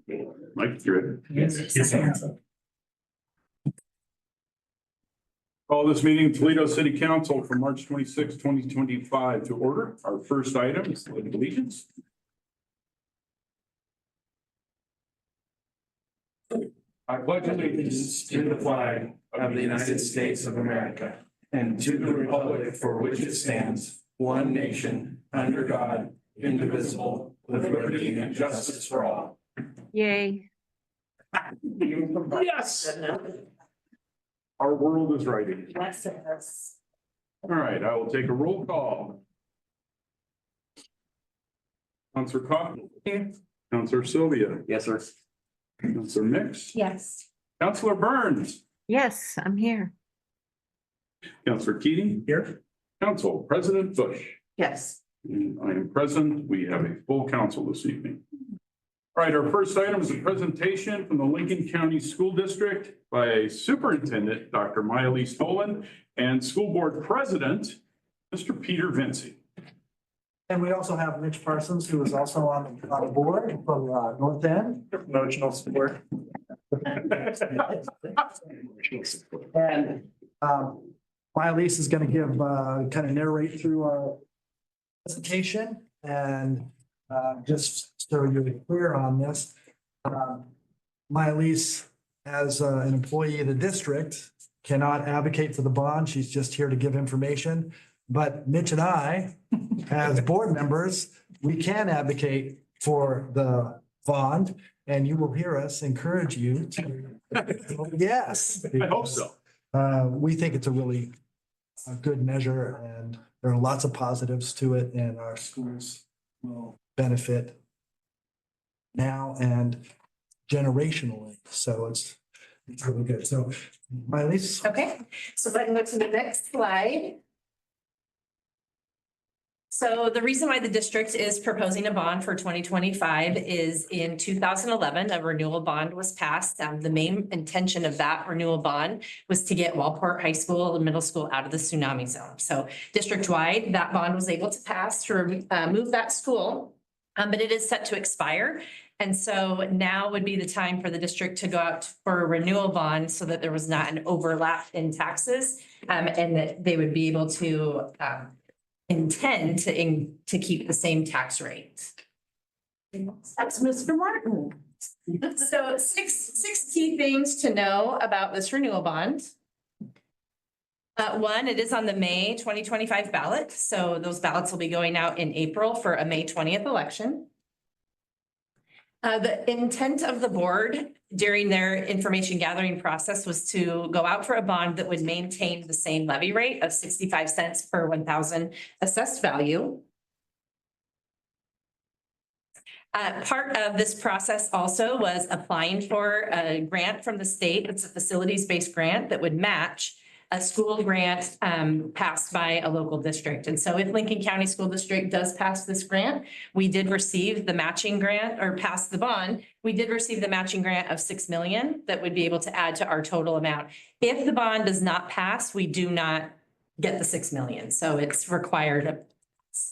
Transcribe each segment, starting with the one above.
Mike, you ready? Yes. Call this meeting of Toledo City Council for March 26, 2025 to order. Our first item is the Pledge of Allegiance. I pledge allegiance to the flag of the United States of America and to the republic for which it stands, one nation, under God, indivisible, with liberty and justice for all. Yay. Yes. Our world is righting. Bless us. All right, I will take a roll call. Councilor Coffin. Here. Councilor Sylvia. Yes, sir. Councilor Mix. Yes. Councilor Burns. Yes, I'm here. Councilor Keating. Here. Council President Bush. Yes. And I am present. We have a full council this evening. All right, our first item is a presentation from the Lincoln County School District by Superintendent Dr. Maya-Lise Tolan and School Board President, Mr. Peter Vinci. And we also have Mitch Parsons, who is also on the board from North End. Emotional support. And Maya-Lise is going to give kind of narrate through our presentation and just so you're clear on this. Maya-Lise, as an employee of the district, cannot advocate for the bond. She's just here to give information. But Mitch and I, as board members, we can advocate for the bond, and you will hear us encourage you to, yes. I hope so. We think it's a really good measure, and there are lots of positives to it, and our schools will benefit now and generationally. So it's really good. So, Maya-Lise. Okay, so if I can go to the next slide. So the reason why the district is proposing a bond for 2025 is in 2011, a renewal bond was passed. The main intention of that renewal bond was to get Walport High School and middle school out of the tsunami zone. So district-wide, that bond was able to pass to move that school, but it is set to expire. And so now would be the time for the district to go out for a renewal bond so that there was not an overlap in taxes, and that they would be able to intend to keep the same tax rate. That's Mr. Martin. So six key things to know about this renewal bond. One, it is on the May 2025 ballot. So those ballots will be going out in April for a May 20th election. The intent of the board during their information gathering process was to go out for a bond that would maintain the same levy rate of 65 cents per 1,000 assessed value. Part of this process also was applying for a grant from the state. It's a facilities-based grant that would match a school grant passed by a local district. And so if Lincoln County School District does pass this grant, we did receive the matching grant or pass the bond. We did receive the matching grant of $6 million that would be able to add to our total amount. If the bond does not pass, we do not get the $6 million. So it's required.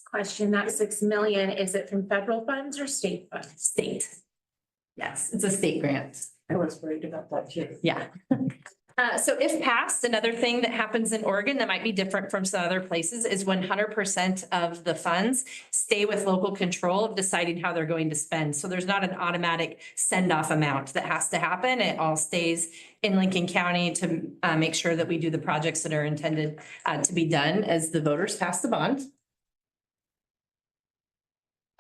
Question, that 6 million, is it from federal funds or state funds? State. Yes, it's a state grant. I was worried about that too. Yeah. So if passed, another thing that happens in Oregon that might be different from some other places is 100% of the funds stay with local control of deciding how they're going to spend. So there's not an automatic send off amount that has to happen. It all stays in Lincoln County to make sure that we do the projects that are intended to be done as the voters pass the bond.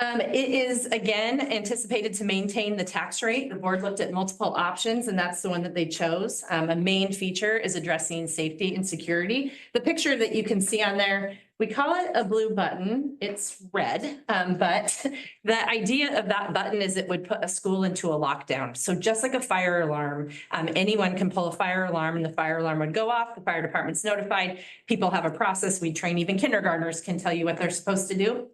It is, again, anticipated to maintain the tax rate. The board looked at multiple options, and that's the one that they chose. A main feature is addressing safety and security. The picture that you can see on there, we call it a blue button. It's red, but the idea of that button is it would put a school into a lockdown. So just like a fire alarm, anyone can pull a fire alarm and the fire alarm would go off. The fire department's notified. People have a process. We train even kindergartners can tell you what they're supposed to do.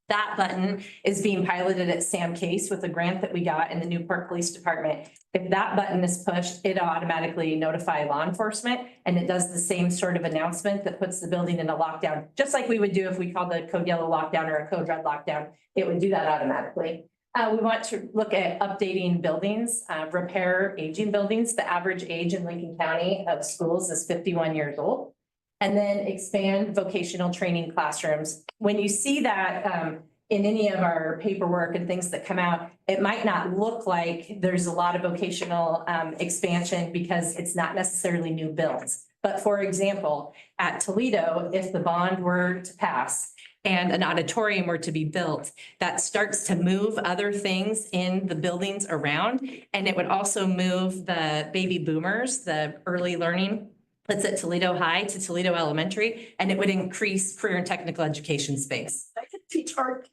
That button is being piloted at Sam Case with a grant that we got in the Newport Police Department. If that button is pushed, it'll automatically notify law enforcement, and it does the same sort of announcement that puts the building in a lockdown, just like we would do if we called the code yellow lockdown or a code red lockdown. It would do that automatically. We want to look at updating buildings, repair aging buildings. The average age in Lincoln County of schools is 51 years old. And then expand vocational training classrooms. When you see that in any of our paperwork and things that come out, it might not look like there's a lot of vocational expansion because it's not necessarily new builds. But for example, at Toledo, if the bond were to pass and an auditorium were to be built, that starts to move other things in the buildings around. And it would also move the baby boomers, the early learning that's at Toledo High to Toledo Elementary, and it would increase career and technical education space. I could teach art.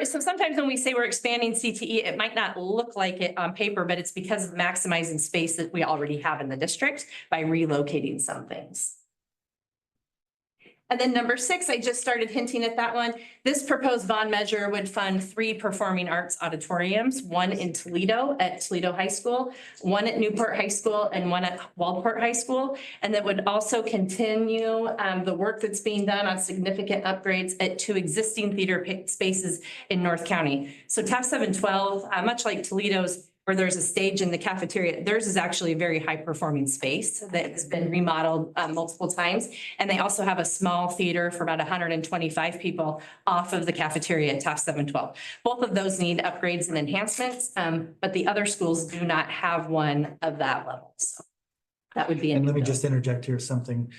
So sometimes when we say we're expanding CTE, it might not look like it on paper, but it's because of maximizing space that we already have in the district by relocating some things. And then number 6, I just started hinting at that one. This proposed bond measure would fund 3 performing arts auditoriums, one in Toledo at Toledo High School, one at Newport High School, and one at Waldport High School. And that would also continue the work that's being done on significant upgrades at 2 existing theater spaces in North County. So TAF 712, much like Toledo's, where there's a stage in the cafeteria, theirs is actually a very high performing space that has been remodeled multiple times. And they also have a small theater for about 125 people off of the cafeteria at TAF 712. Both of those need upgrades and enhancements, but the other schools do not have one of that level. So that would be. And let me just interject here something.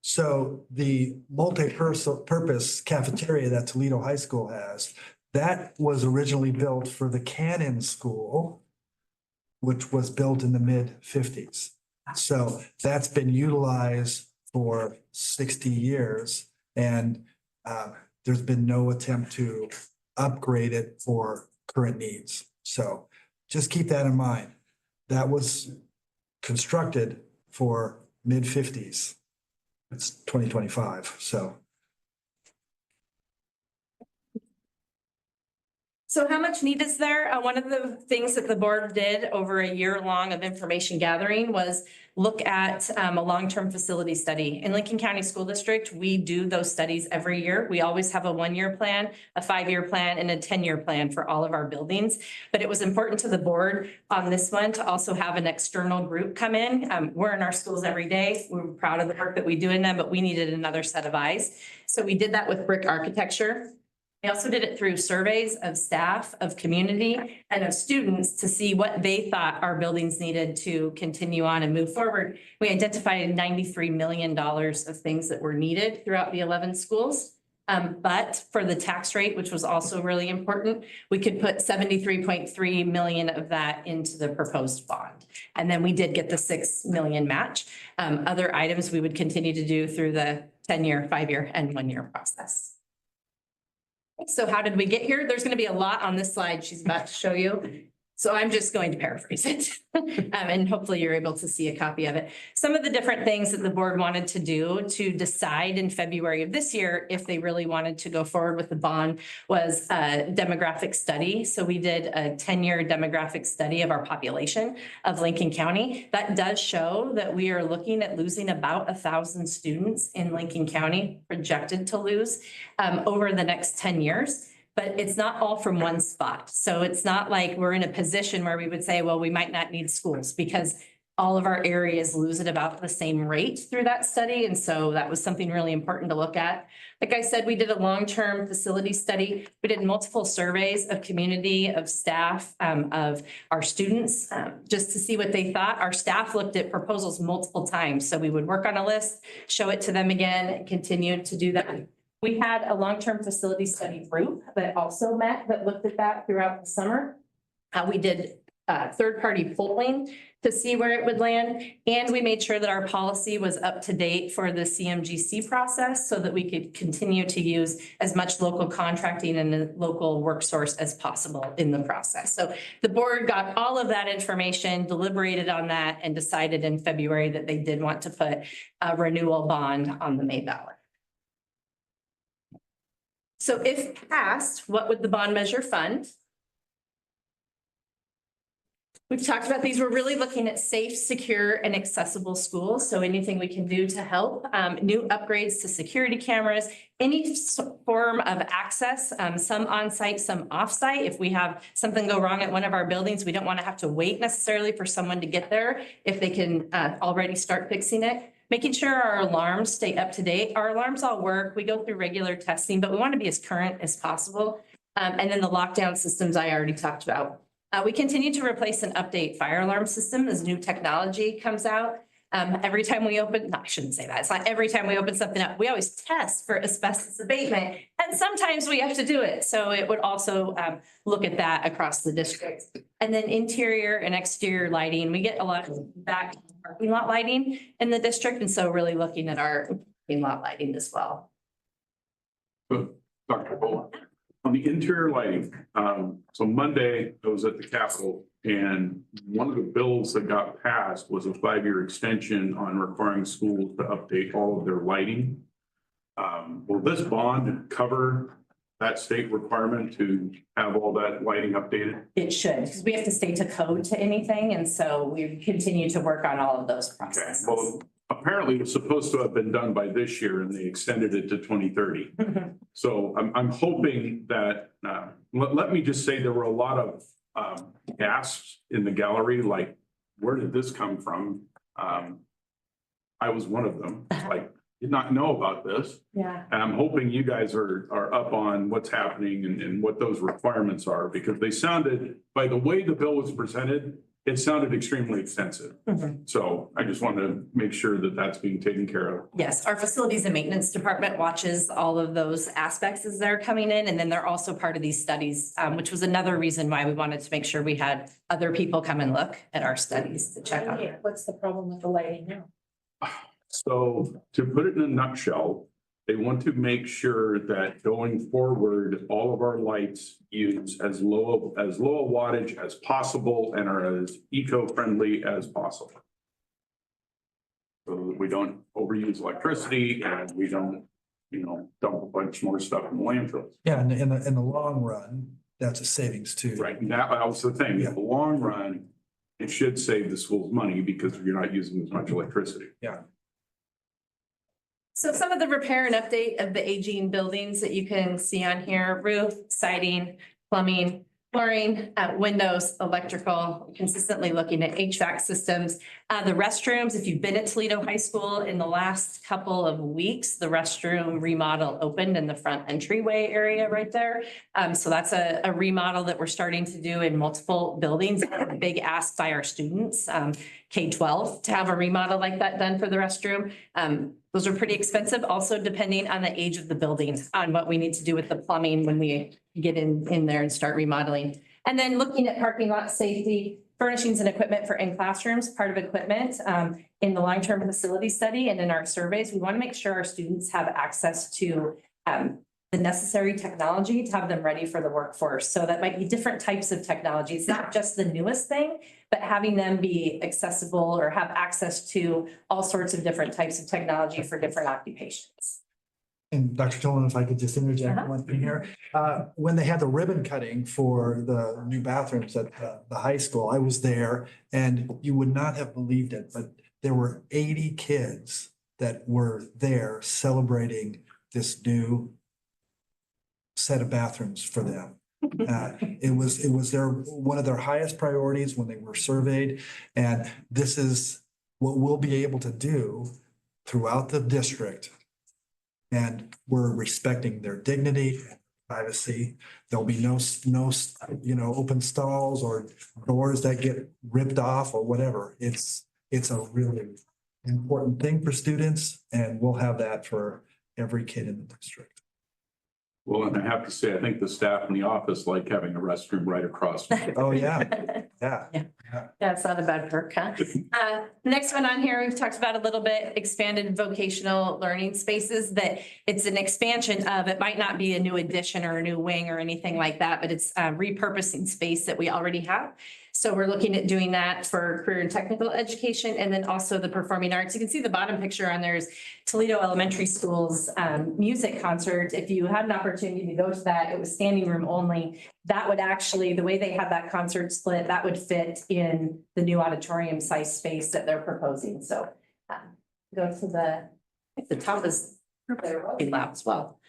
So the multi-purpose cafeteria that Toledo High School has, that was originally built for the Cannon School, which was built in the mid-50s. So that's been utilized for 60 years, and there's been no attempt to upgrade it for current needs. So just keep that in mind. That was constructed for mid-50s. It's 2025, so. So how much need is there? One of the things that the board did over a year long of information gathering was look at a long-term facility study. In Lincoln County School District, we do those studies every year. We always have a 1-year plan, a 5-year plan, and a 10-year plan for all of our buildings. But it was important to the board on this one to also have an external group come in. We're in our schools every day. We're proud of the work that we do in them, but we needed another set of eyes. So we did that with brick architecture. We also did it through surveys of staff, of community, and of students to see what they thought our buildings needed to continue on and move forward. We identified $93 million of things that were needed throughout the 11 schools. But for the tax rate, which was also really important, we could put 73.3 million of that into the proposed bond. And then we did get the 6 million match. Other items we would continue to do through the 10-year, 5-year, and 1-year process. So how did we get here? There's going to be a lot on this slide she's about to show you. So I'm just going to paraphrase it and hopefully you're able to see a copy of it. Some of the different things that the board wanted to do to decide in February of this year if they really wanted to go forward with the bond was a demographic study. So we did a 10-year demographic study of our population of Lincoln County. That does show that we are looking at losing about 1,000 students in Lincoln County, projected to lose over the next 10 years. But it's not all from one spot. So it's not like we're in a position where we would say, well, we might not need schools because all of our areas lose at about the same rate through that study. And so that was something really important to look at. Like I said, we did a long-term facility study. We did multiple surveys of community, of staff, of our students, just to see what they thought. Our staff looked at proposals multiple times. So we would work on a list, show it to them again, and continue to do that. We had a long-term facility study group that also met that looked at that throughout the summer. We did third-party polling to see where it would land. And we made sure that our policy was up to date for the CMGC process so that we could continue to use as much local contracting and a local work source as possible in the process. So the board got all of that information, deliberated on that, and decided in February that they did want to put a renewal bond on the May ballot. So if passed, what would the bond measure fund? We've talked about these. We're really looking at safe, secure, and accessible schools. So anything we can do to help, new upgrades to security cameras, any form of access, some on-site, some off-site. If we have something go wrong at one of our buildings, we don't want to have to wait necessarily for someone to get there if they can already start fixing it. Making sure our alarms stay up to date. Our alarms all work. We go through regular testing, but we want to be as current as possible. And then the lockdown systems I already talked about. We continue to replace and update fire alarm system as new technology comes out. Every time we open, no, I shouldn't say that. It's not every time we open something up. We always test for asbestos abatement, and sometimes we have to do it. So it would also look at that across the district. And then interior and exterior lighting. We get a lot of back parking lot lighting in the district, and so really looking at our parking lot lighting as well. Dr. Bowen, on the interior lighting, so Monday I was at the Capitol and one of the bills that got passed was a 5-year extension on requiring schools to update all of their lighting. Will this bond cover that state requirement to have all that lighting updated? It should, because we have to stay to code to anything, and so we continue to work on all of those Okay, processes. well, apparently it's supposed to have been done by this year and they extended it to 2030. So I'm hoping that, let me just say there were a lot of gasps in the gallery, like, where did this come from? I was one of them, like, did not know about this. Yeah. And I'm hoping you guys are up on what's happening and what those requirements are, because they sounded, by the way the bill was presented, it sounded extremely extensive. So I just wanted to make sure that that's being taken care of. Yes, our facilities and maintenance department watches all of those aspects as they're coming in, and then they're also part of these studies, which was another reason why we wanted to make sure we had other people come and look at our studies to check on it. What's the problem with the lighting now? So to put it in a nutshell, they want to make sure that going forward, all of our lights use as low a wattage as possible and are as eco-friendly as possible. So that we don't overuse electricity and we don't, dump a bunch more stuff in the landfills. Yeah, and in the long run, that's a savings too. Right, and that was the thing, in the long run, it should save the schools money because you're not using as much electricity. Yeah. So some of the repair and update of the aging buildings that you can see on here: roof, siding, plumbing, flooring, windows, electrical, consistently looking at HVAC systems. The restrooms, if you've been at Toledo High School in the last couple of weeks, the restroom remodel opened in the front entryway area right there. So that's a remodel that we're starting to do in multiple buildings. A big ask by our students, K-12, to have a remodel like that done for the restroom. Those are pretty expensive, also depending on the age of the building, on what we need to do with the plumbing when we get in there and start remodeling. And then looking at parking lot safety, furnishings and equipment for in classrooms, part of equipment in the long-term facility study and in our surveys. We want to make sure our students have access to the necessary technology to have them ready for the workforce. So that might be different types of technology. It's not just the newest thing, but having them be accessible or have access to all sorts of different types of technology for different occupations. And Dr. Tolan, if I could just interject one thing here. When they had the ribbon cutting for the new bathrooms at the high school, I was there and you would not have believed it, but there were 80 kids that were there celebrating this new set of bathrooms for them. It was one of their highest priorities when they were surveyed. And this is what we'll be able to do throughout the district. And we're respecting their dignity and privacy. There'll be no, open stalls or doors that get ripped off or whatever. It's a really important thing for students, and we'll have that for every kid in the district. Well, and I have to say, I think the staff in the office like having a restroom right across. Oh, yeah, yeah. Yeah, it's not a bad perk, huh? Next one on here, we've talked about a little bit, expanded vocational learning spaces, that it's an expansion of, it might not be a new addition or a new wing or anything like that, but it's repurposing space that we already have. So we're looking at doing that for career and technical education and then also the performing arts. You can see the bottom picture on there is Toledo Elementary School's music concert. If you had an opportunity to go to that, it was standing room only. That would actually, the way they have that concert split, that would fit in the new auditorium size space that they're proposing. So go to the top is really loud as well.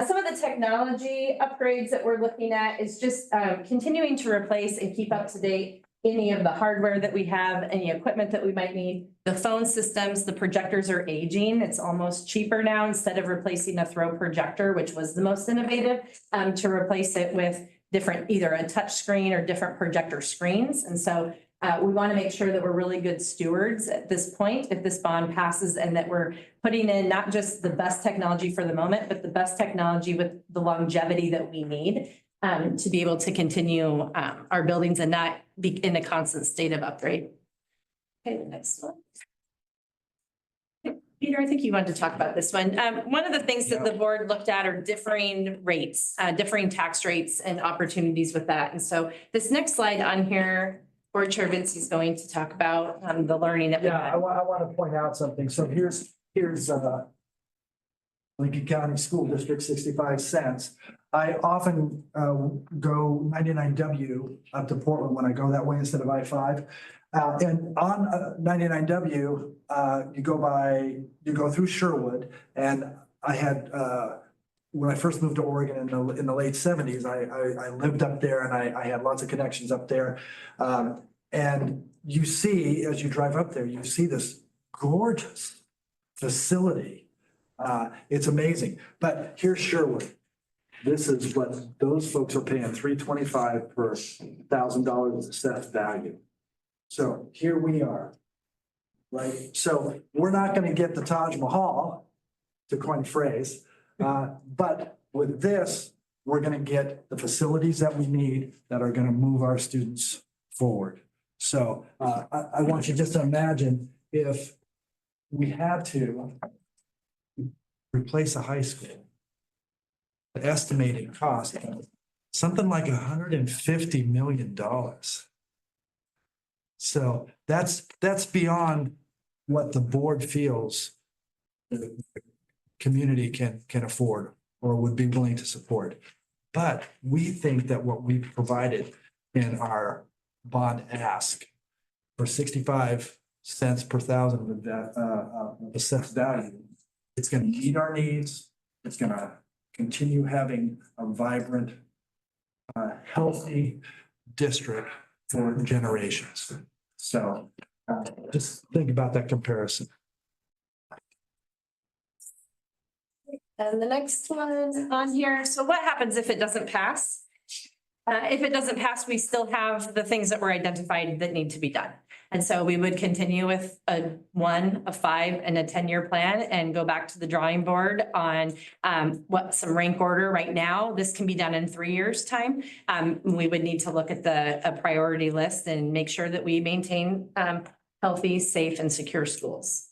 Some of the technology upgrades that we're looking at is just continuing to replace and keep up to date any of the hardware that we have, any equipment that we might need. The phone systems, the projectors are aging. It's almost cheaper now instead of replacing a throw projector, which was the most innovative, to replace it with different, either a touch screen or different projector screens. And so we want to make sure that we're really good stewards at this point, if this bond passes, and that we're putting in not just the best technology for the moment, but the best technology with the longevity that we need to be able to continue our buildings and not be in a constant state of upgrade. Okay, the next one. Peter, I think you wanted to talk about this one. One of the things that the board looked at are differing rates, differing tax rates and opportunities with that. And so this next slide on here, Board Chair Vinci is going to talk about the learning that we Yeah, had. I want to point out something. So here's Lincoln County School District, 65 cents. I often go 99W up to Portland when I go that way instead of I-5. And on 99W, you go through Sherwood, and I had, when I first moved to Oregon in the late 70s, I lived up there and I had lots of connections up there. And you see, as you drive up there, you see this gorgeous facility. It's amazing. But here's Sherwood. This is what those folks are paying, $325 per $1,000 assessed value. So here we are, right? So we're not going to get the Taj Mahal, to coin a phrase, but with this, we're going to get the facilities that we need that are going to move our students forward. So I want you just to imagine if we had to replace a high school, the estimated cost, something like $150 million. So that's beyond what the board feels the community can afford or would be willing to support. But we think that what we provided in our bond ask for 65 cents per thousand of that assessed value, it's going to meet our needs. It's going to continue having a vibrant, healthy district for generations. So just think about that comparison. And the next one on here. So what happens if it doesn't pass? If it doesn't pass, we still have the things that were identified that need to be done. And so we would continue with a 1, a 5, and a 10-year plan and go back to the drawing board on what some rank order right now. This can be done in 3 years' time. We would need to look at a priority list and make sure that we maintain healthy, safe, and secure schools.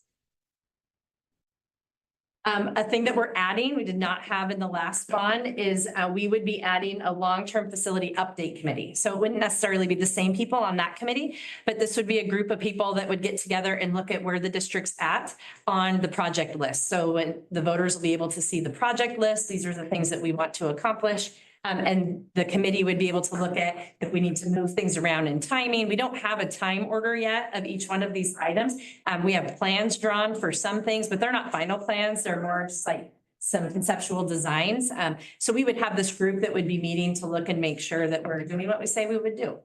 A thing that we're adding, we did not have in the last bond, is we would be adding a long-term facility update committee. So it wouldn't necessarily be the same people on that committee, but this would be a group of people that would get together and look at where the district's at on the project list. So when the voters will be able to see the project list, these are the things that we want to accomplish. And the committee would be able to look at if we need to move things around in timing. We don't have a time order yet of each one of these items. We have plans drawn for some things, but they're not final plans. They're more just like some conceptual designs. So we would have this group that would be meeting to look and make sure that we're doing what we say we would do.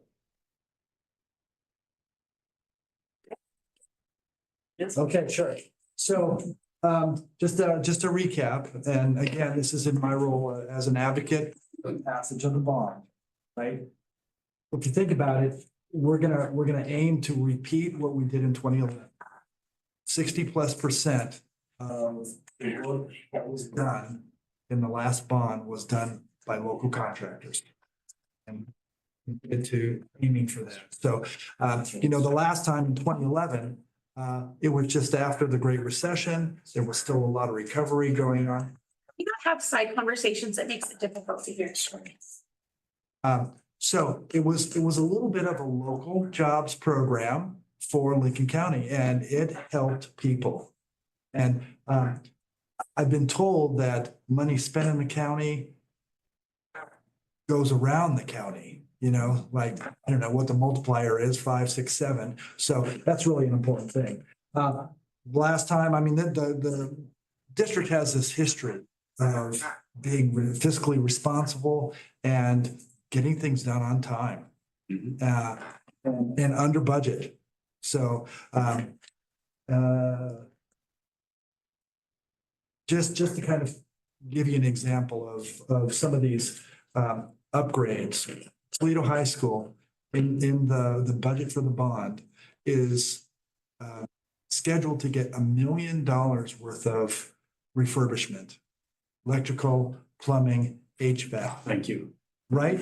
Okay, sure. So just to recap, and again, this is in my role as an advocate for the passage of the bond, right? If you think about it, we're gonna aim to repeat what we did in 2011. 60+% of the work that was done in the last bond was done by local contractors. And into aiming for that. So, the last time in 2011, it was just after the Great Recession. There was still a lot of recovery going on. You don't have side conversations that makes it difficult to hear stories. So it was a little bit of a local jobs program for Lincoln County, and it helped people. And I've been told that money spent in the county goes around the county, like, I don't know what the multiplier is, 5, 6, 7. So that's really an important thing. Last time, I mean, the district has this history of being fiscally responsible and getting things done on time, and under budget. So, just to kind of give you an example of some of these upgrades, Toledo High School in the budget for the bond is scheduled to get $1 million worth of refurbishment, electrical, plumbing, HVAC. Thank you. Right?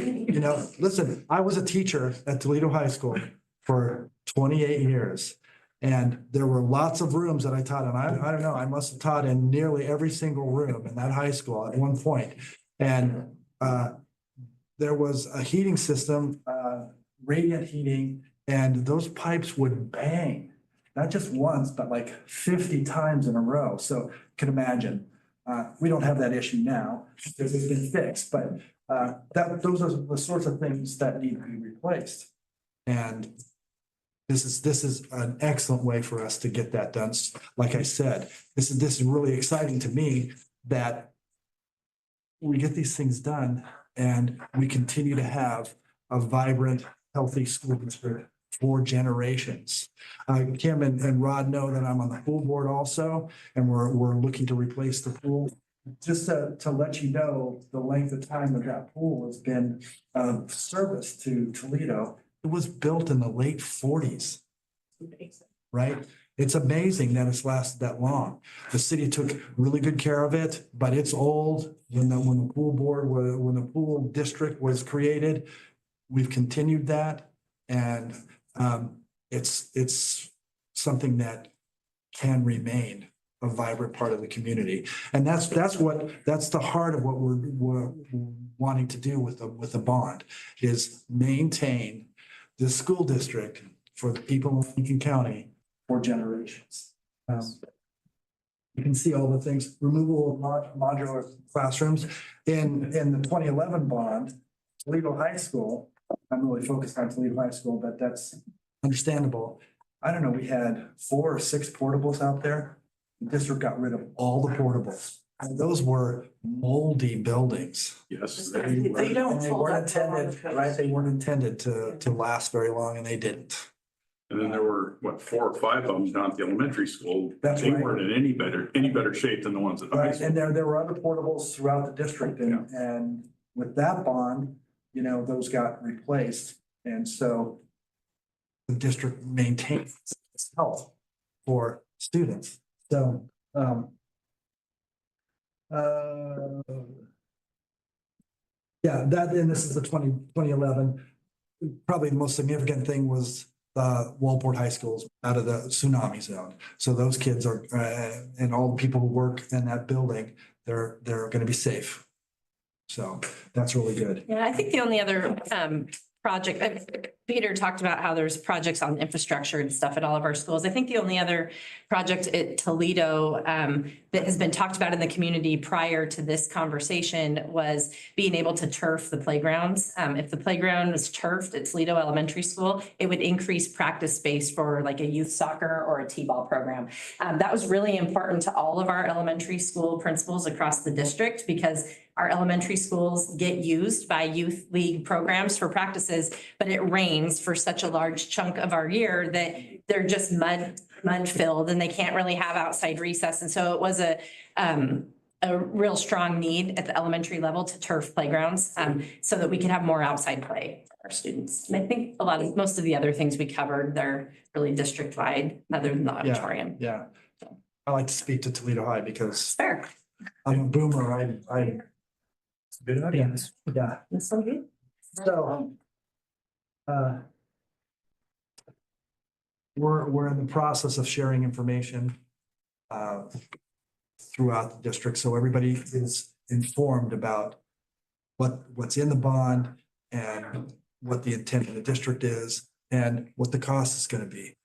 Listen, I was a teacher at Toledo High School for 28 years. And there were lots of rooms that I taught in. I don't know, I must have taught in nearly every single room in that high school at one point. And there was a heating system, radiant heating, and those pipes would bang, not just once, but like 50 times in a row. So you can imagine, we don't have that issue now because it's been fixed, but those are the sorts of things that need to be replaced. And this is an excellent way for us to get that done. Like I said, this is really exciting to me that we get these things done and we continue to have a vibrant, healthy school district for generations. Kim and Rod know that I'm on the pool board also, and we're looking to replace the pool. Just to let you know, the length of time that pool has been of service to Toledo. It was built in the late 40s, right? It's amazing that it's lasted that long. The city took really good care of it, but it's old. When the pool district was created, we've continued that, and it's something that can remain a vibrant part of the community. And that's the heart of what we're wanting to do with the bond, is maintain the school district for the people of Lincoln County for generations. You can see all the things, removal of modular classrooms. In the 2011 bond, Toledo High School, I'm really focused on Toledo High School, but that's understandable. I don't know, we had 4 or 6 portables out there. The district got rid of all the portables. And those were moldy buildings. Yes. They weren't intended, right? They weren't intended to last very long, and they didn't. And then there were, 4 or 5 of them down at the elementary school. That's They right. weren't in any better shape than the ones at the high Right, school. and there were other portables throughout the district, and with that bond, those got replaced. And so the district maintains its health for students. So, and this is the 2011. Probably the most significant thing was Walport High School's out of the tsunami zone. So those kids are, and all the people who work in that building, they're going to be safe. So that's really good. Yeah, I think the only other project, Peter talked about how there's projects on infrastructure and stuff at all of our schools. I think the only other project at Toledo that has been talked about in the community prior to this conversation was being able to turf the playgrounds. If the playground was turfed at Toledo Elementary School, it would increase practice space for like a youth soccer or a T-ball program. That was really important to all of our elementary school principals across the district, because our elementary schools get used by youth league programs for practices, but it rains for such a large chunk of our year that they're just mud filled and they can't really have outside recess. And so it was a real strong need at the elementary level to turf playgrounds so that we can have more outside play for our students. And I think most of the other things we covered, they're really district wide other than the auditorium. Yeah. I like to speak to Toledo High because Fair. I'm a boomer. I Good audience. Yeah. That's so good. So, we're in the process of sharing information throughout the district, so everybody is informed about what's in the bond and what the intent of the district is and what the cost is gonna be.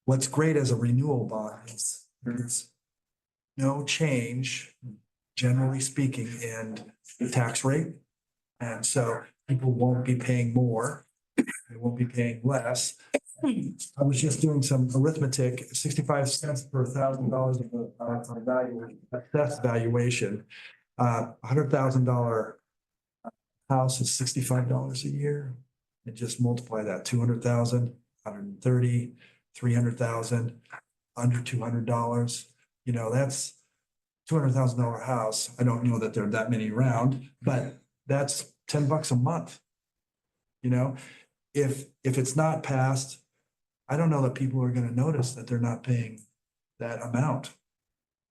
What's great as a renewal bond is there's no change, generally speaking, in the tax rate. And so people won't be paying more, they won't be paying less. I was just doing some arithmetic, 65 cents per $1,000 of value, assessed valuation. $100,000 house is $65 a year. And just multiply that, 200,000, 130, 300,000, under $200. You know, that's $200,000 house. I don't know that there are that many around, but that's $10 a month. You know, if it's not passed, I don't know that people are gonna notice that they're not paying that amount.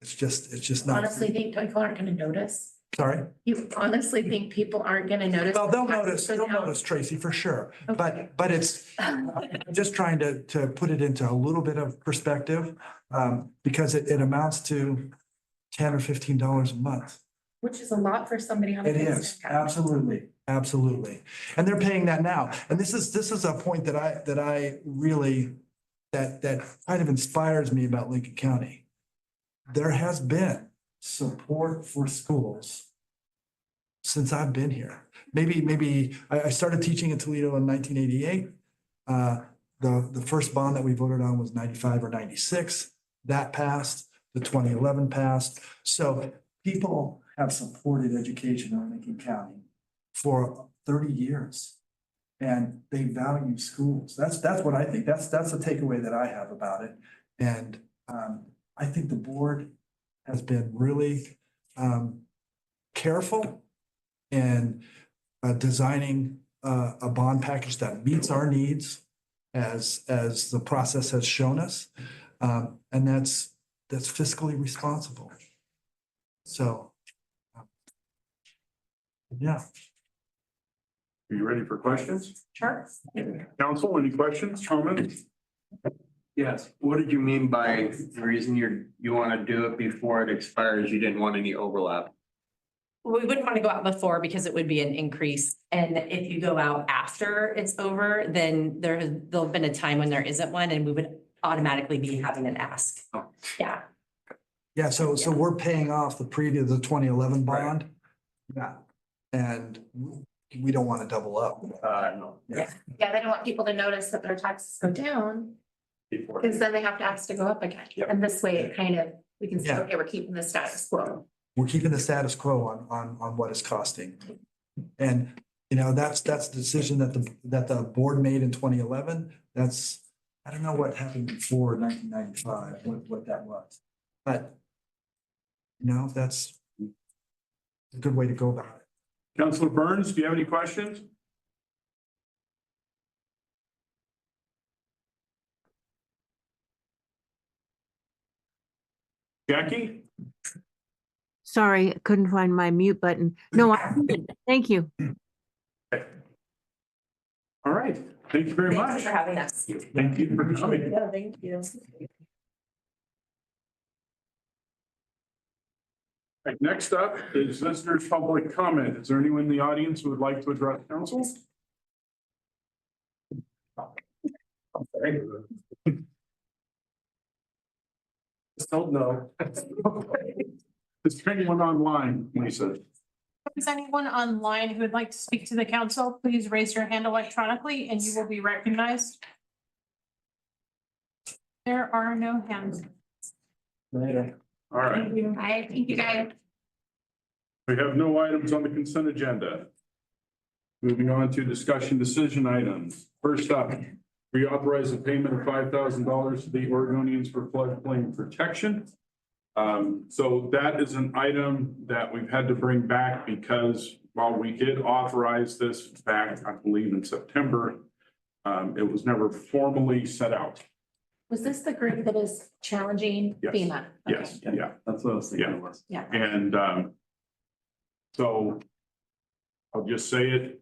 It's just not. Honestly, think people aren't gonna notice. Sorry. You honestly think people aren't gonna notice? Well, the taxes go they'll down? notice, Tracy, for sure. Okay. But it's, I'm just trying to put it into a little bit of perspective, because it amounts to $10 or $15 a month. Which is a lot for somebody on. a It basic is, income. absolutely, absolutely. And they're paying that now. And this is a point that I really, that kind of inspires me about Lincoln County. There has been support for schools since I've been here. Maybe I started teaching in Toledo in 1988. The first bond that we voted on was 95 or 96. That passed. The 2011 passed. So people have supported education in Lincoln County for 30 years. And they value schools. That's what I think. That's the takeaway that I have about it. And I think the board has been really careful in designing a bond package that meets our needs as the process has shown us. And that's fiscally responsible. So, yeah. Are you ready for questions? Sure. Council, any questions, comments? Yes, what did you mean by the reason you want to do it before it expires? You didn't want any overlap? We wouldn't want to go out before because it would be an increase. And if you go out after it's over, then there'll have been a time when there isn't one and we would automatically be having an ask. Oh. Yeah. Yeah, so we're paying off the 2011 bond. Yeah, and we don't want to double up. No. Yeah, they don't want people to notice that their taxes go down, because then they have to ask to go up again. Yep. And this way it kind of, we can say, Yeah. okay, we're keeping the status quo. We're keeping the status quo on what it's costing. And, you know, that's the decision that the board made in 2011. I don't know what happened before 1995, what that was. But, you know, that's a good way to go about it. Councilor Burns, do you have any questions? Jackie? Sorry, I couldn't find my mute button. No, thank you. All right, thank you very Thank you much. for having us. Thank you for coming. Yeah, thank you. Right, next up is visitors' public comment. Is there anyone in the audience who would like to address council? Don't know. Is there anyone online, Lisa? If there's anyone online who would like to speak to the council, please raise your hand electronically and you will be recognized. There are no hands. Later. All right, Thank you guys. we have no items on the consent agenda. Moving on to discussion decision items. First up, reauthorize the payment of $5,000 to the Oregonians for floodplain protection. So that is an item that we've had to bring back because while we did authorize this back, I believe in September, it was never formally set out. Was this the group that is challenging Yes. FEMA? Yes, Okay. yeah. That's what I was thinking Yeah. it was. Yeah. And so I'll just say it.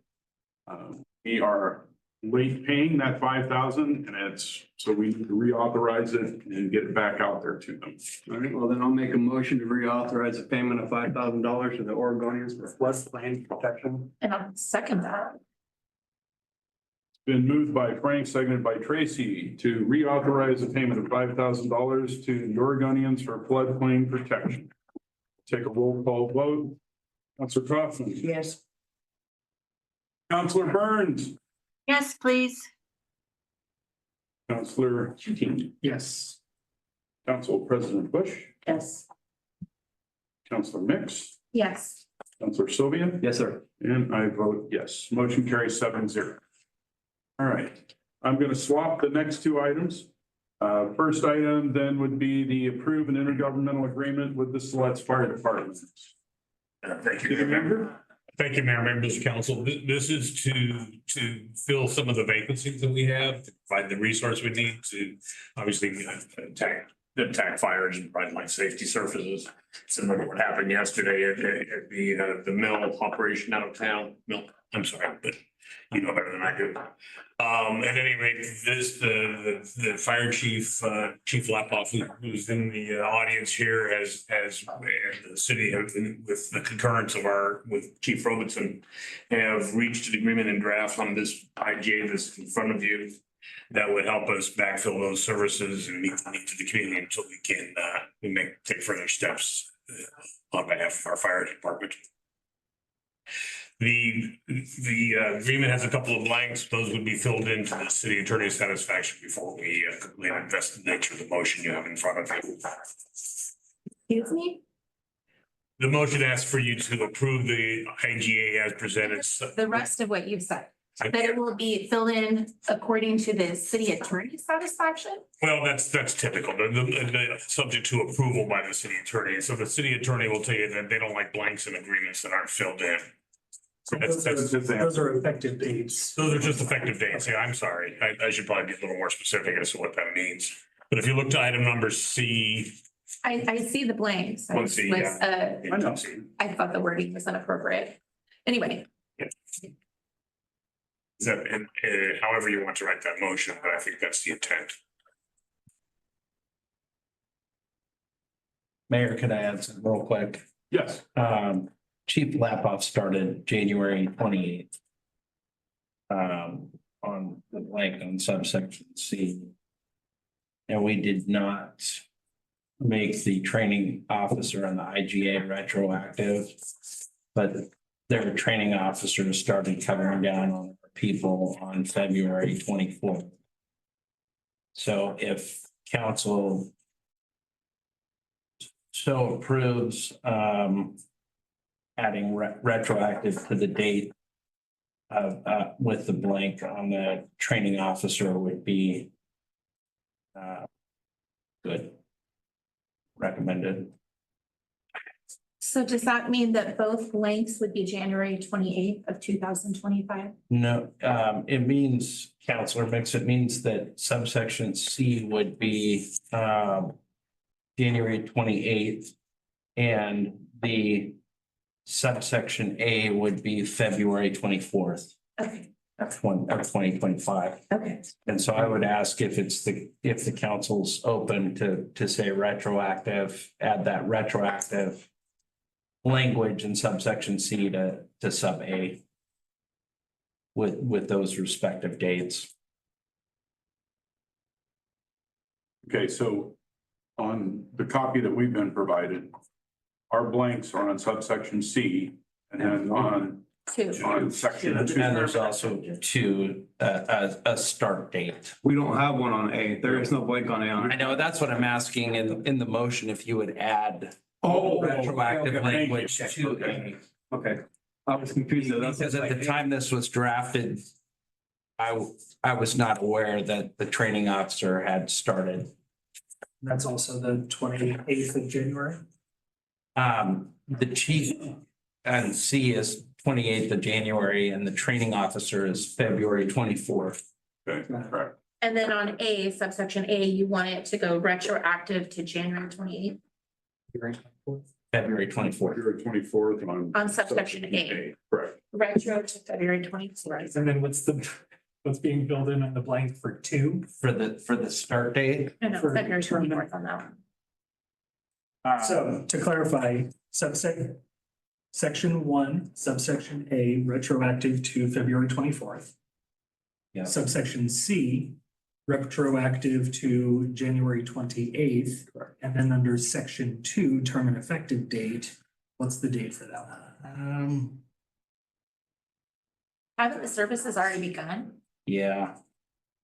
We are late paying that 5,000 and so we need to reauthorize it and get it back out there to them. All right, well, then I'll make a motion to reauthorize a payment of $5,000 to the Oregonians for floodplain protection. And I'll second that. Been moved by Frank, seconded by Tracy to reauthorize the payment of $5,000 to the Oregonians for floodplain protection. Take a roll call vote. Counselor Kaufman. Yes. Counselor Burns. Yes, please. Counselor Keating. Yes. Council President Bush. Yes. Counselor Mix. Yes. Counselor Sylvia. Yes, sir. And I vote yes. Motion carries 7-0. All right, I'm going to swap the next two items. First item then would be the approve an intergovernmental agreement with the Siletz Fire Department. Thank City you, Mayor. Manager? Thank you, Mayor, members of council. This is to fill some of the vacancies that we have, to provide the resource we need to obviously attack fires and provide life safety services. Similar to what happened yesterday at the mill operation out of town. I'm sorry, but you know better than I do. At any rate, the fire chief, Chief Lapoff, who's in the audience here, has and the city have been, with the concurrence of with Chief Robinson, have reached an agreement and draft on this IGA that's in front of you that would help us backfill those services and meet the needs of the community until we can take further steps on behalf of our fire department. The agreement has a couple of blanks. Those would be filled in to the city attorney's satisfaction before we complete and invest the nature of the motion you have in front of you. Excuse me? The motion asks for you to approve the IGA as presented. The rest of what you've said, that it will be filled in according to the city attorney's satisfaction? Well, that's typical, the subject to approval by the city attorney. So the city attorney will tell you that they don't like blanks in agreements that aren't filled in. Those are effective dates. Those are just effective dates. Yeah, I'm sorry. I should probably be a little more specific as to what that means. But if you look to item number C. I see the blanks. I One was, C, yeah. I know. I thought the wording was inappropriate. Anyway, Is that, however you want to write that motion, but I think that's the intent. Mayor, could I add something real quick? Yes. Chief Lapoff started January 28th. On the blank on subsection C. And we did not make the training officer on the IGA retroactive. But their training officer started covering down on people on February 24th. So if council so approves, adding retroactive to the date of, with the blank on the training officer would be good. Recommended. so does that mean that both blanks would be January 28th of 2025? No, it means, Counselor Mix, it means that subsection C would be January 28th and the subsection A would be February 24th Okay, of 2025. okay. And so I would ask if the council's open to say retroactive, add that retroactive language in subsection C to sub A with those respective dates. Okay, so on the copy that we've been provided, our blanks are on subsection C and then on section And 2. there's also a start date. We don't have one on A. There is no blank on A on I it. know, that's what I'm asking in the motion, if you would add Oh, retroactive okay. language Thank to you. A. Okay. I was confused. Because at the time this was drafted, I was not aware that the training officer had started. That's also the 28th of January. The chief and C is 28th of January and the training officer is February 24th. Okay, correct. And then on A, subsection A, you want it to go retroactive to January 28th February 24th. February 24th on subsection A, Correct. retro to February 24th. And then what's being filled in the blank for 2? For the start date. No, For February term. 24th on that one. So to clarify, section 1, subsection A, retroactive to February 24th. Yeah. Subsection C, retroactive to January 28th. And then under section 2, term and effective date, what's the date for that one? Haven't the services already begun? Yeah,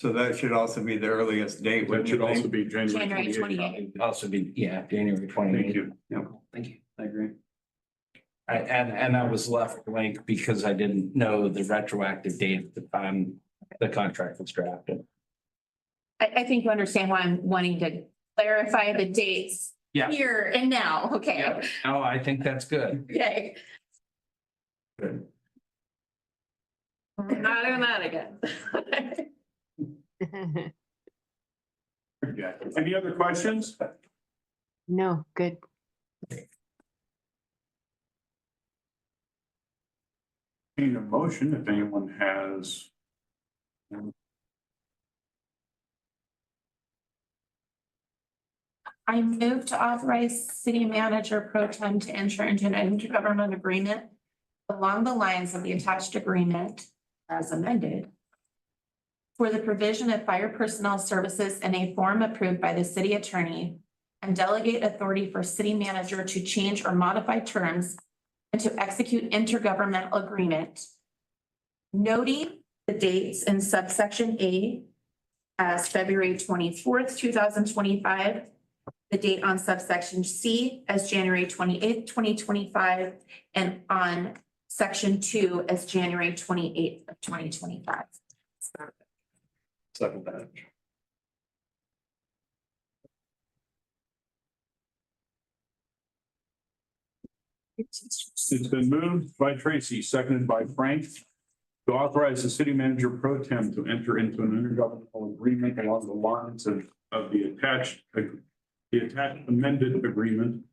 So that should also be the earliest date. That wouldn't you should also think? be January January 28th. 28th. also be, yeah, January Thank 28th. you. Yep, thank you. I agree. And I was left blank because I didn't know the retroactive date at the time the contract was drafted. I think you understand why I'm wanting to clarify the dates Yeah. here and now, okay? Yeah. Oh, I think that's good. Okay. Good. We're not doing that again. Yeah. Any other questions? No, good. Need a motion if anyone has. I move to authorize city manager pro tem to enter into an intergovernmental agreement along the lines of the attached agreement as amended for the provision of fire personnel services in a form approved by the city attorney and delegate authority for city manager to change or modify terms and to execute intergovernmental agreement, noting the dates in subsection A as February 24th, 2025, the date on subsection C as January 28th, 2025, and on section 2 as January 28th of 2025. Second that. It's been moved by Tracy, seconded by Frank, to authorize the city manager pro tem to enter into an intergovernmental agreement along the lines of the attached amended agreement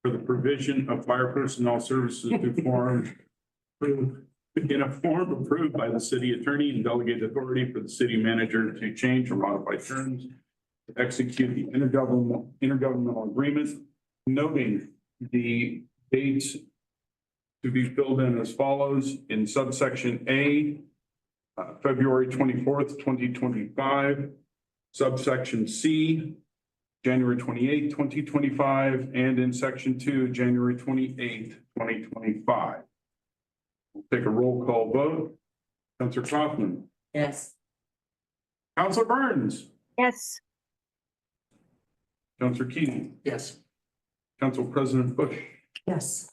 for the provision of fire personnel services to form in a form approved by the city attorney and delegate authority for the city manager to change or modify terms to execute the intergovernmental agreement, noting the dates to be filled in as follows in subsection A, February 24th, 2025, subsection C, January 28th, 2025, and in section 2, January 28th, 2025. We'll take a roll call vote. Counselor Kaufman. Yes. Counselor Burns. Yes. Counselor Keating. Yes. Council President Bush. Yes.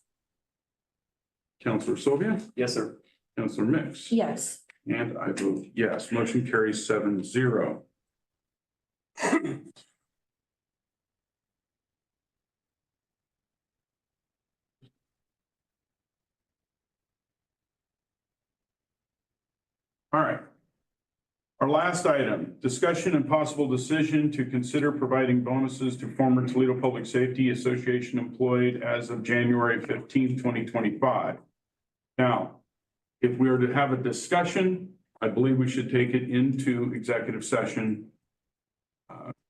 Counselor Sylvia. Yes, sir. Counselor Mix. Yes. And I vote yes. Motion carries 7-0. All right. Our last item, discussion and possible decision to consider providing bonuses to former Toledo Public Safety Association employed as of January 15th, 2025. Now, if we were to have a discussion, I believe we should take it into executive session.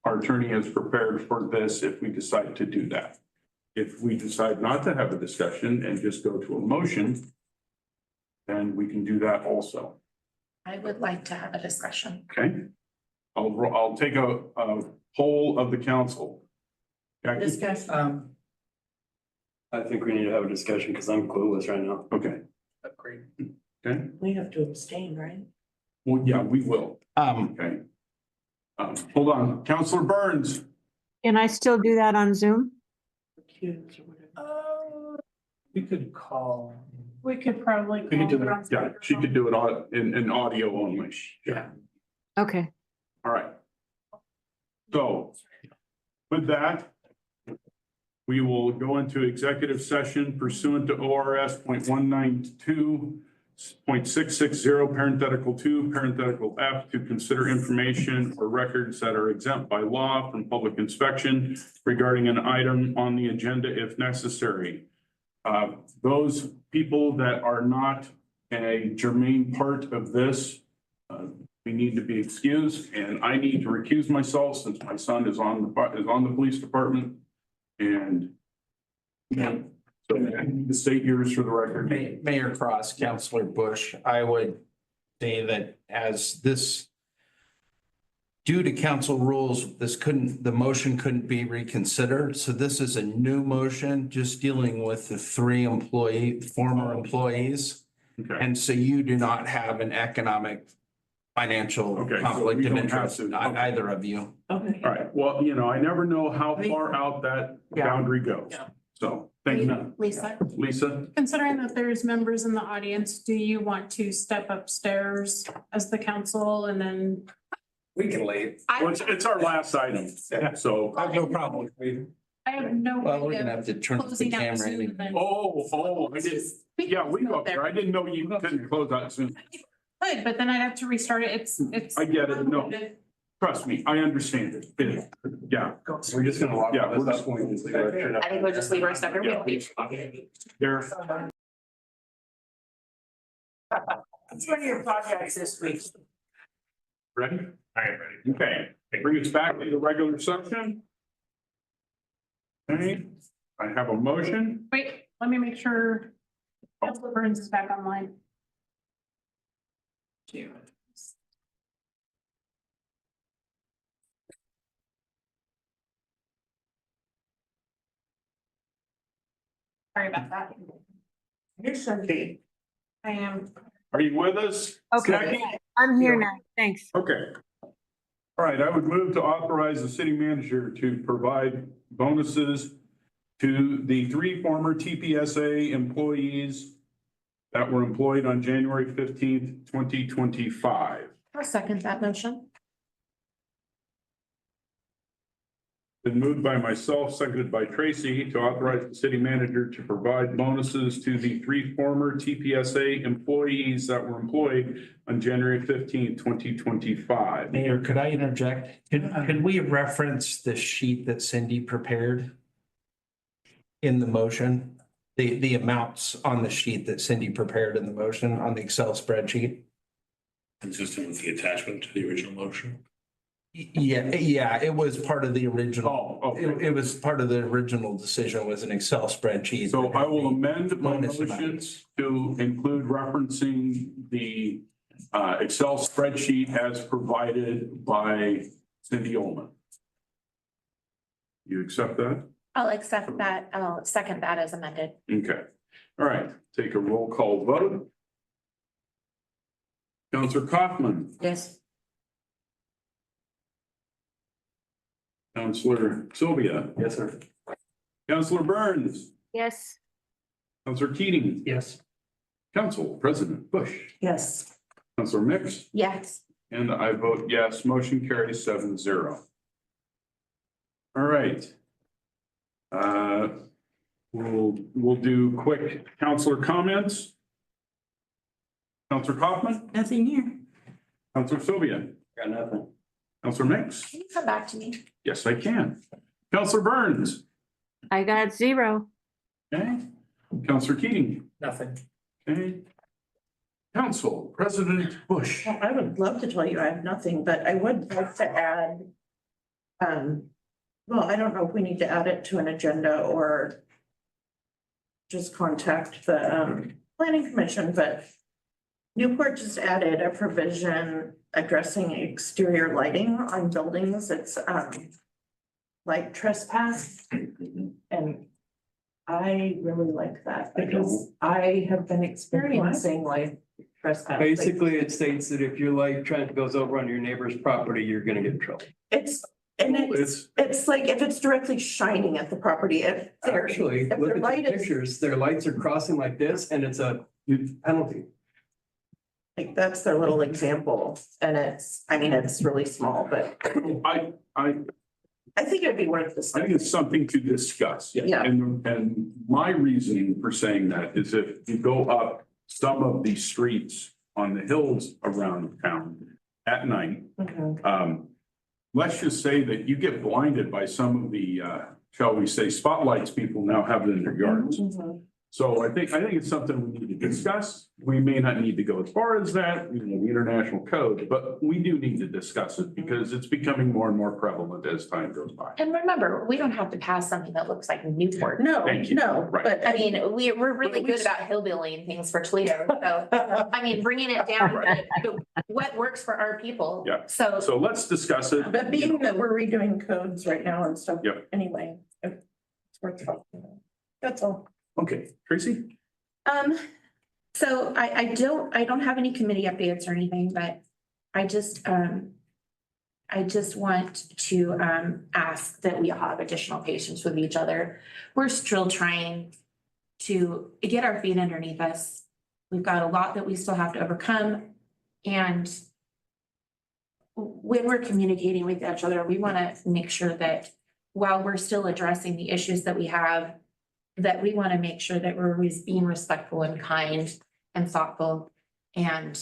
Our attorney has prepared for this if we decide to do that. If we decide not to have a discussion and just go to a motion, then we can do that also. I would like to have a discussion. Okay? I'll take a poll of the council. Jackie? Discuss. I think we need to have a discussion because I'm clueless right now. Okay, Great. okay. We have to abstain, right? Well, yeah, we will. Okay. Hold on. Counselor Burns. Can I still do that on Zoom? We could call. We could probably. We could do it. Yeah, she could do it in audio only. Yeah. Okay. All right. So with that, we will go into executive session pursuant to ORS .192.660 parenthetical 2, parenthetical F, to consider information or records that are exempt by law from public inspection regarding an item on the agenda if necessary. Those people that are not a germane part of this, we need to be excused, and I need to recuse myself since my son is on the police department. And so I need to state yours for the record. Mayor Cross, Councilor Bush, I would say that as this, due to council rules, the motion couldn't be reconsidered. So this is a new motion, just dealing with the three former employees. Okay. And so you do not have an economic, financial Okay, so conflict we of don't have interest, to- not either of you. Okay. All right, well, I never know how far out that Yeah. boundary goes. Yeah. So, thank you. Lisa? Lisa? Considering that there's members in the audience, do you want to step upstairs as the council and then? We can leave. Well, it's our last item, so. I have no problem with leaving. I have no Well, we're way gonna of have to turn off the closing out camera Zoom anyway. and. I did. Yeah, we go up there. I didn't know you couldn't close out soon. Could, but then I'd have to restart it. It's. I get it. No. Trust me, I understand it. Yeah. We're just gonna walk Yeah, all this we're up when we just leave our shirt up. I think we'll just leave our stuff here. There. What's one of your projects this week? Ready? I am ready. Okay, bring us back to the regular session. Okay, I have a motion. Wait, let me make sure Councilor Burns is back online. Sorry about that. You're Sunday. I am. Are you with us? Okay, Jackie? I'm here now. Thanks. Okay. All right, I would move to authorize the city manager to provide bonuses to the three former TPSA employees that were employed on January 15th, 2025. I'll second that motion. Been moved by myself, seconded by Tracy, to authorize the city manager to provide bonuses to the three former TPSA employees that were employed on January 15th, 2025. Mayor, could I interject? Could we reference the sheet that Cindy prepared in the motion? The amounts on the sheet that Cindy prepared in the motion on the Excel spreadsheet? Consistent with the attachment to the original motion. Yeah, it was part of the original. Oh, okay. It was part of the original decision, was an Excel spreadsheet. So I will amend my Bonus motions to include referencing the Excel spreadsheet as provided by Cindy Ullman. You accept that? I'll accept that. I'll second that as amended. Okay. All right, take a roll call vote. Counselor Kaufman, Yes. Counselor Sylvia. Yes, sir. Counselor Burns, Yes. Counselor Keating, Yes. Council President Bush, Yes. Counselor Mix, Yes. and I vote yes. Motion carries 7-0. All right. We'll do quick counselor comments. Counselor Kaufman, Nothing here. Counselor Sylvia, Got nothing. Counselor Mix. Can you come back to me? Yes, I can. Counselor Burns. I got 0. Okay. Counselor Keating. Nothing. Okay. Council President Bush. Well, I would love to tell you I have nothing, but I would like to add. Well, I don't know if we need to add it to an agenda or. Just contact the planning commission, but. Newport just added a provision addressing exterior lighting on buildings. It's like trespass. And I really like that because I have been experiencing like trespass. Basically, it states that if your light trend goes over on your neighbor's property, you're gonna get in trouble. It's like if it's directly shining at the property, if they're, Actually, if look their at the light is, pictures, their lights are crossing like this and it's a penalty. like, that's their little example. And it's, I mean, it's really small, but I think it'd be worth I discussing. think it's something to discuss. Yeah. And my reasoning for saying that is if you go up some of these streets on the hills around town at night, Mhm. let's just say that you get blinded by some of the, shall we say, spotlights people now have in their yards. Mhm. So I think it's something we need to discuss. We may not need to go as far as that, the international code, but we do need to discuss it because it's becoming more and more prevalent as time goes by. And remember, we don't have to pass something that looks like Newport. No, Thank you. no, Right. but I mean, we're really at good least- about hillbillying things for Toledo, so, I mean, bringing it down to what works for our people. Yeah. So, So let's discuss it. but being that we're redoing codes right now and stuff. Yep. Anyway, it's worth talking about. That's all. Okay, Tracy? so I don't have any committee updates or anything, but I just want to ask that we have additional patience with each other. We're still trying to get our feet underneath us. We've got a lot that we still have to overcome. And when we're communicating with each other, we want to make sure that while we're still addressing the issues that we have, that we want to make sure that we're being respectful and kind and thoughtful and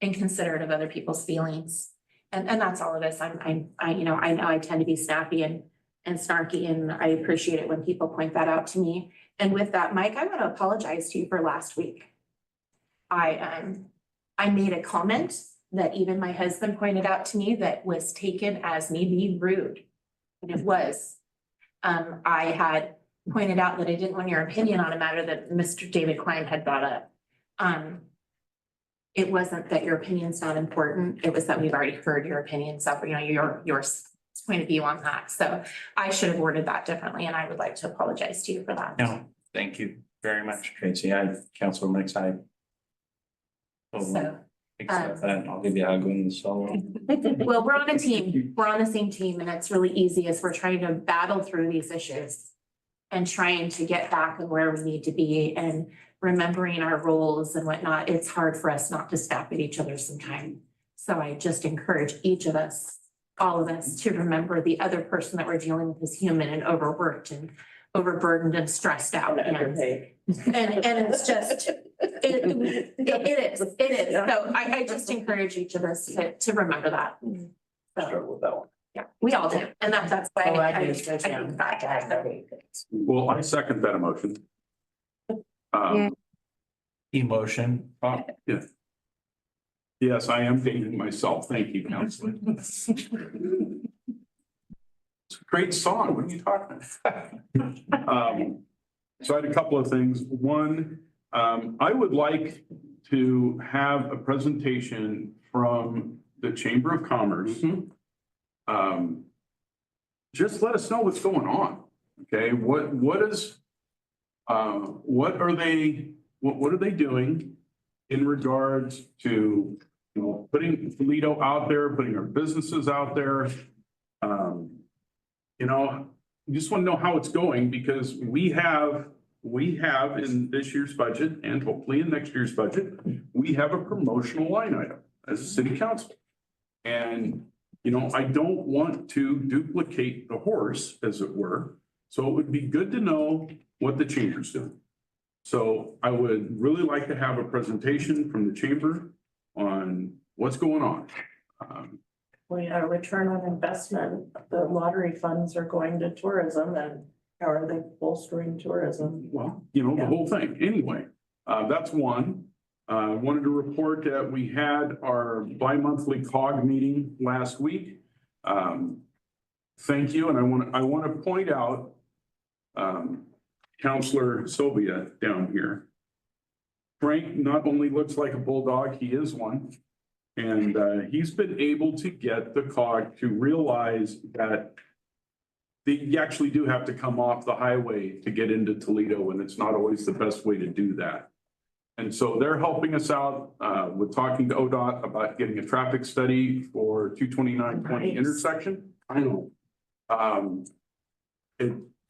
considerate of other people's feelings. And that's all of this. I know I tend to be snappy and snarky, and I appreciate it when people point that out to me. And with that, Mike, I want to apologize to you for last week. I made a comment that even my husband pointed out to me that was taken as me being rude. And it was. I had pointed out that I didn't want your opinion on a matter that Mr. David Klein had brought up. It wasn't that your opinion's not important. It was that we've already heard your opinion, so your point of view on that. So I should have worded that differently, and I would like to apologize to you for that. No, thank you very much, Tracy. Councilor Mike's side. So, Accept that. I'll give you a hug when it's all. well, we're on a team. We're on the same team, and it's really easy as we're trying to battle through these issues and trying to get back and where we need to be and remembering our roles and whatnot. It's hard for us not to snap at each other sometimes. So I just encourage each of us, all of us, to remember the other person that we're dealing with is human and overworked and overburdened and stressed out. And it's just, it is. So I just encourage each of us to remember that. So, yeah, we all do. And that's why I think that. Well, I second that emotion. Yeah. Emotion. Yes, I am dating myself. Thank you, Counselor. It's a great song. What are you talking about? So I had a couple of things. One, I would like to have a presentation from the Chamber of Commerce. Just let us know what's going on. Okay, what are they doing in regards to, putting Toledo out there, putting our businesses out there? Just want to know how it's going, because we have in this year's budget and hopefully in next year's budget, we have a promotional line item as a city council. And, I don't want to duplicate the horse, as it were. So it would be good to know what the chamber's doing. So I would really like to have a presentation from the chamber on what's going on. Well, yeah, return on investment, the lottery funds are going to tourism, and how are they bolstering tourism? Well, the whole thing. Anyway, that's one. Wanted to report that we had our bi-monthly COG meeting last week. Thank you. And I want to point out, Counselor Sylvia down here. Frank not only looks like a bulldog, he is one. And he's been able to get the COG to realize that you actually do have to come off the highway to get into Toledo, and it's not always the best way to do that. And so they're helping us out with talking to ODOT about getting a traffic study for 22920 intersection. I know.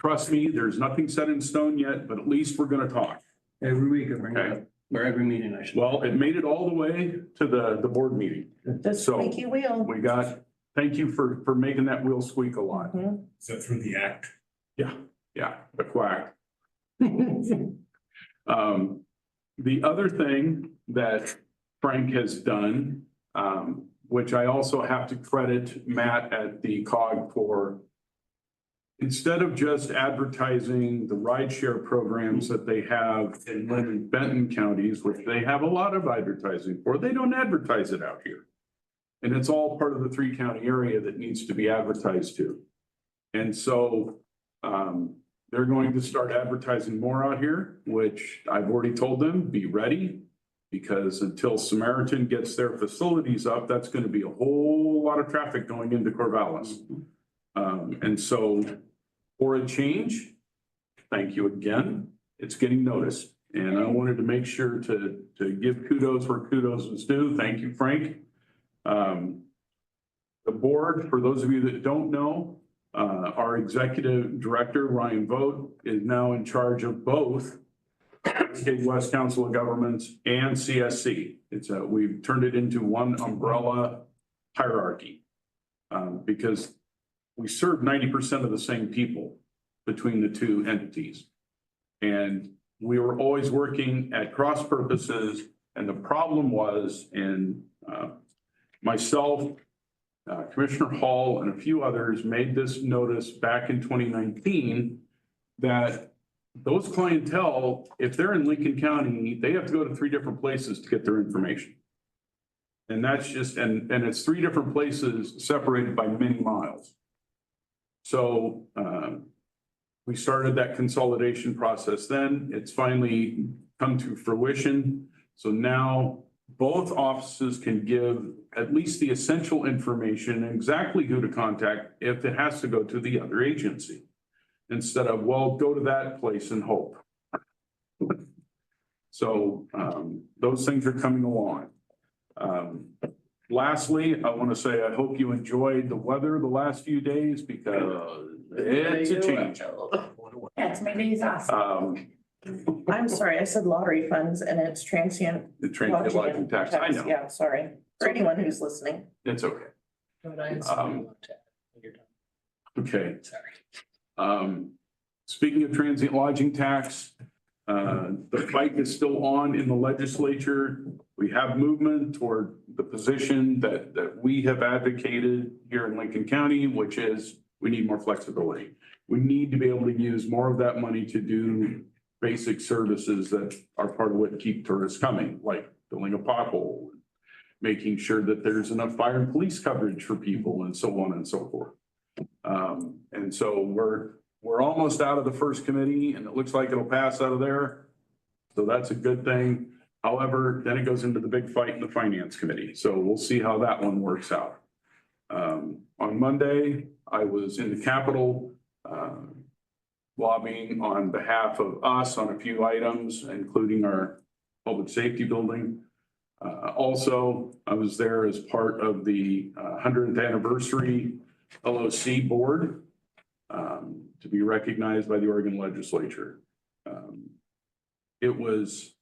Trust me, there's nothing set in stone yet, but at least we're going to talk. Every week I bring it up, or every meeting I should. Well, it made it all the way to the board meeting. The So, squeaky wheel. Thank you for making that wheel squeak a lot. Mhm. Is that through the act? Yeah, the quack. The other thing that Frank has done, which I also have to credit Matt at the COG for, instead of just advertising the rideshare programs that they have in Lynn and Benton counties, which they have a lot of advertising for, they don't advertise it out here. And it's all part of the 3-county area that needs to be advertised to. And so they're going to start advertising more out here, which I've already told them, be ready. Because until Samaritan gets their facilities up, that's going to be a whole lot of traffic going into Corvallis. And so for a change, thank you again. It's getting noticed. And I wanted to make sure to give kudos where kudos is due. Thank you, Frank. The board, for those of you that don't know, our executive director, Ryan Vogt, is now in charge of both State West Council of Governments and CSC. We've turned it into one umbrella hierarchy because we serve 90% of the same people between the two entities. And we were always working at cross purposes. And the problem was, and myself, Commissioner Hall, and a few others made this notice back in 2019 that those clientele, if they're in Lincoln County, they have to go to 3 different places to get their information. And that's just, and it's 3 different places separated by many miles. So we started that consolidation process then. It's finally come to fruition. So now both offices can give at least the essential information, exactly who to contact if it has to go to the other agency. Instead of, well, go to that place and hope. So those things are coming along. Lastly, I want to say I hope you enjoyed the weather the last few days because it's a change. Yeah, it's my days off. I'm sorry, I said lottery funds and it's transient. The transient lodging tax, I know. Yeah, sorry, for anyone who's listening. It's okay. Okay. Sorry. Speaking of transient lodging tax, the fight is still on in the legislature. We have movement toward the position that we have advocated here in Lincoln County, which is we need more flexibility. We need to be able to use more of that money to do basic services that are part of what keep tourists coming, like filling a pothole, making sure that there's enough fire and police coverage for people and so on and so forth. And so we're almost out of the first committee and it looks like it'll pass out of there. So that's a good thing. However, then it goes into the big fight in the finance committee. So we'll see how that one works out. On Monday, I was in the Capitol lobbying on behalf of us on a few items, including our public safety building. Also, I was there as part of the 100th anniversary LOC board to be recognized by the Oregon legislature. It was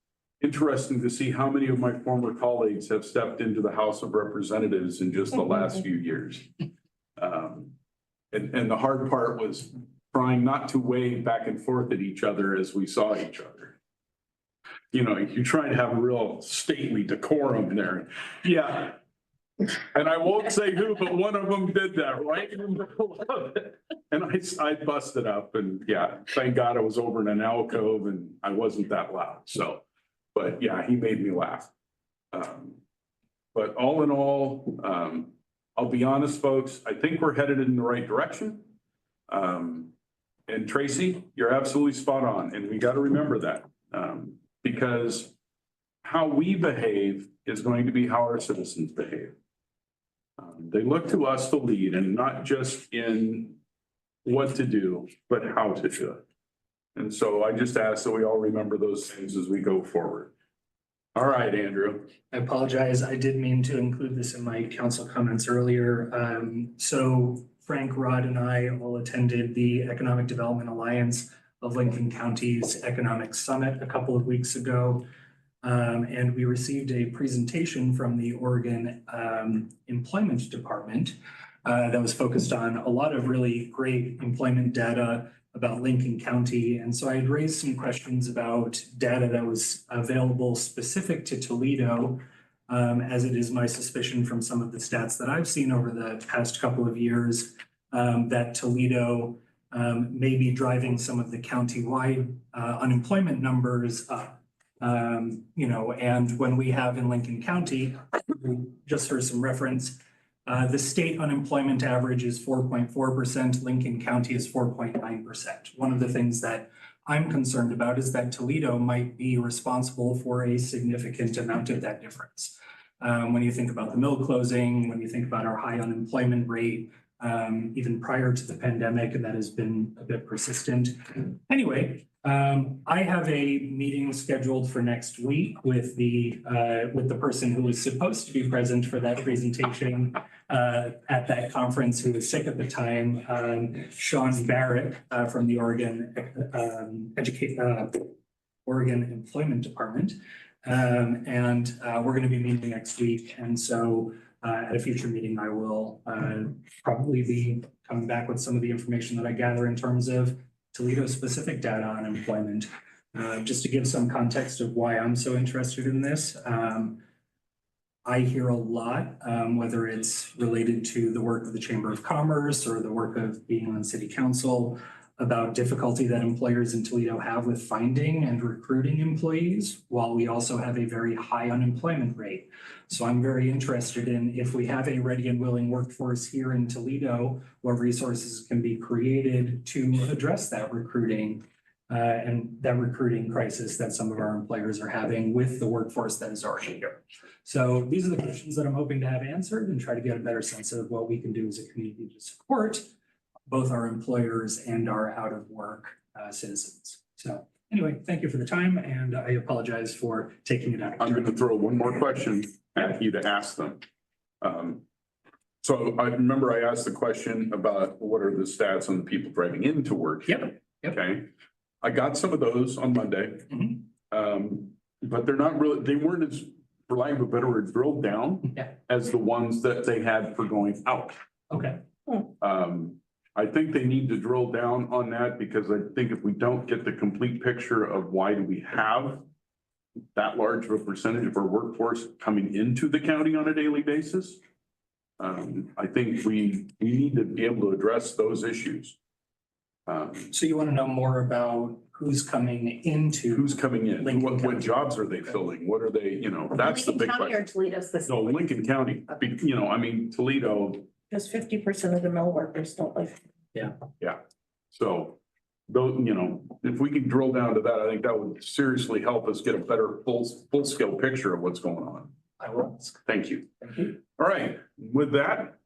interesting to see how many of my former colleagues have stepped into the House of Representatives in just the last few years. And the hard part was trying not to wave back and forth at each other as we saw each other. You know, you try to have a real stately decorum there. Yeah. And I won't say who, but one of them did that right in the middle of it. And I busted up and yeah, thank God I was over in an alcove and I wasn't that loud. So, but yeah, he made me laugh. But all in all, I'll be honest, folks, I think we're headed in the right direction. And Tracy, you're absolutely spot on. And we got to remember that because how we behave is going to be how our citizens behave. They look to us to lead and not just in what to do, but how to do it. And so I just ask that we all remember those things as we go forward. All right, Andrew. I apologize. I did mean to include this in my council comments earlier. So Frank, Rod, and I all attended the Economic Development Alliance of Lincoln County's Economic Summit a couple of weeks ago. And we received a presentation from the Oregon Employment Department that was focused on a lot of really great employment data about Lincoln County. And so I had raised some questions about data that was available specific to Toledo, as it is my suspicion from some of the stats that I've seen over the past couple of years, that Toledo may be driving some of the countywide unemployment numbers up. And when we have in Lincoln County, just for some reference, the state unemployment average is 4.4%. Lincoln County is 4.9%. One of the things that I'm concerned about is that Toledo might be responsible for a significant amount of that difference. When you think about the mill closing, when you think about our high unemployment rate, even prior to the pandemic, and that has been a bit persistent. Anyway, I have a meeting scheduled for next week with the person who was supposed to be present for that presentation at that conference, who was sick at the time, Sean Barrett from the Oregon Employment Department. We're going to be meeting next week. And so at a future meeting, I will probably be coming back with some of the information that I gather in terms of Toledo specific data on employment. Just to give some context of why I'm so interested in this. I hear a lot, whether it's related to the work of the Chamber of Commerce or the work of being on City Council, about difficulty that employers in Toledo have with finding and recruiting employees, while we also have a very high unemployment rate. So I'm very interested in, if we have a ready and willing workforce here in Toledo, what resources can be created to address that recruiting and that recruiting crisis that some of our employers are having with the workforce that is already here. So these are the questions that I'm hoping to have answered and try to get a better sense of what we can do as a community to support both our employers and our out of work citizens. So anyway, thank you for the time, and I apologize for taking it out. I'm going to throw one more question at you to ask them. So I remember I asked the question about what are the stats on the people driving into work? Yep. Okay. I got some of those on Monday. But they're not really, they weren't as, for lack of a better word, drilled down as the ones that they had for going out. Okay. I think they need to drill down on that, because I think if we don't get the complete picture of why do we have that large of a percentage of our workforce coming into the county on a daily basis, I think we need to be able to address those issues. So you want to know more about who's coming into? Who's coming in? Lincoln What County. jobs are they filling? What are they, that's the Lincoln big County or question. Toledo No, specifically? Lincoln County, Toledo. Because 50% of the mill workers don't live. So, though, if we can drill down to that, I think that would seriously help us get a better full scale picture of what's going on. I will. Thank you. Thank you. All right, with that,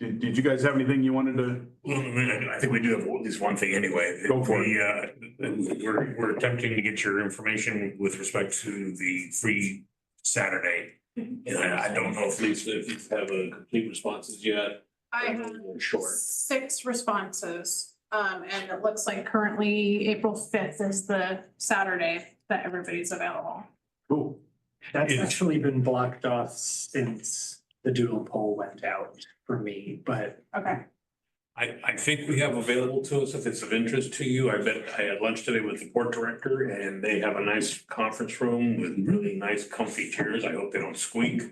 did you guys have anything you wanted to? Well, I think we do have at least one thing anyway. Go for it. We're attempting to get your information with respect to the free Saturday. And I don't know if Lisa, if you have a complete responses yet. I have Short. 6 responses. And it looks like currently April 5th is the Saturday that everybody's available. Cool. That's Yeah. actually been blocked off since the doodle poll went out for me, but Okay. I think we have available to us if it's of interest to you. I had lunch today with the port director, and they have a nice conference room with really nice comfy chairs. I hope they don't squeak.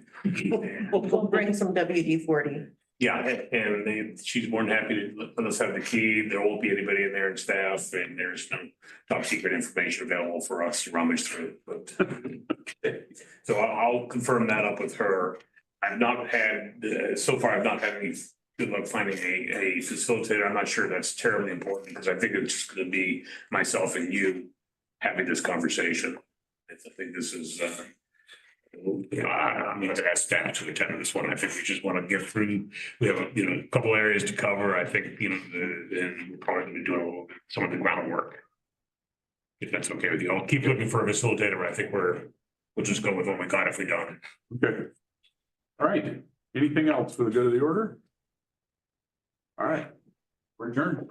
We'll bring some WD-40. Yeah, and she's more than happy to let us have the key. There won't be anybody in there in staff, and there's no top secret information available for us to rummage through. But so I'll confirm that up with her. I've not had, so far, I've not had any good luck finding a facilitator. I'm not sure that's terribly important, because I think it's just going to be myself and you having this conversation. I think this is, I'm going to ask staff to attend this one. I think we just want to get through. We have a couple areas to cover. I think and we're probably going to be doing a little bit some of the groundwork. If that's okay with you, I'll keep looking for a facilitator. But I think we'll just go with what we got if we don't. Okay. All right. Anything else for the good of the order? All right. We're adjourned.